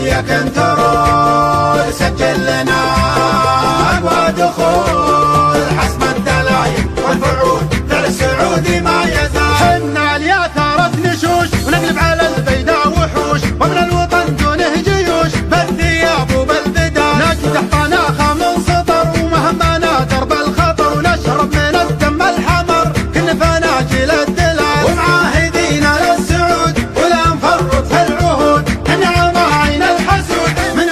يا كنترول سجل لنا اقوى دخول حسب الدلايل والفعول فعل السعودي ما يزال. حنا الياثرة نشوش ونقلب على البيداء وحوش ومن الوطن دونه جيوش بالثياب وبالبدال نقدح طناخة من سطر ومهمنا درب الخطر ونشرب من الدم الحمر كل فناجل الدلال ومعاهدين للسعود ولا نفرط في العهود نعم عين الحسود من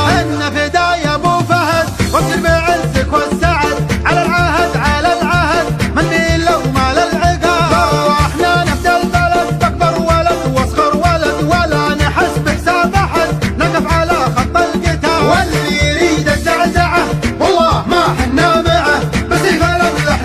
حنا فدا يا ابو فهد وابشر بعزك والسعد على العهد على العهد مني لو مال العقاب احنا نبدا البلد تكبر ولد واصغر ولد ولا نحس بحساب احد نقف على خط القتال واللي يريد الزعزعه والله ما حنا معه بسيف الامزح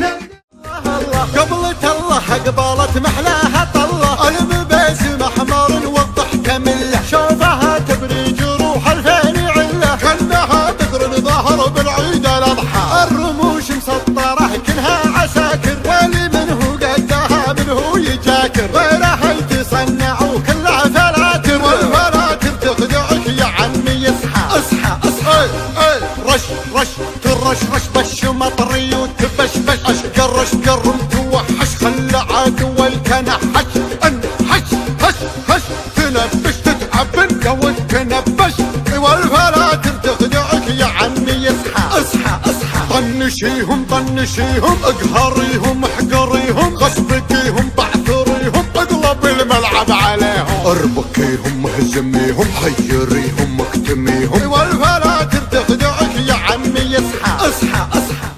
قبلة الله قبالة محلاها طله المباسم احمر والضحك مله شوفها تبري جروح الفين عله كانها تقرن ظهر بالعيد الاضحى الرموش مسطره كلها عساكر واللي منه قدها منه يجاكر غيرها يتصنعوا كلها فلاتر والفلاتر تخدعك يا عمي اصحى اصحى اصحى رش رش ترش رش بش مطري وتبشبش اشقرش قرم توحش خلى عدو الكنحش انحش هش هش تنبش تتعب انت وتنبش والفلاتر تخدعك يا عمي اصحى اصحى اصحى طنشيهم طنشيهم اقهريهم احقريهم غصبكيهم بعثريهم اقلب الملعب عليهم اربكيهم هزميهم حيريهم اكتميهم والفلاتر تخدعك يا عمي اصحى اصحى اصحى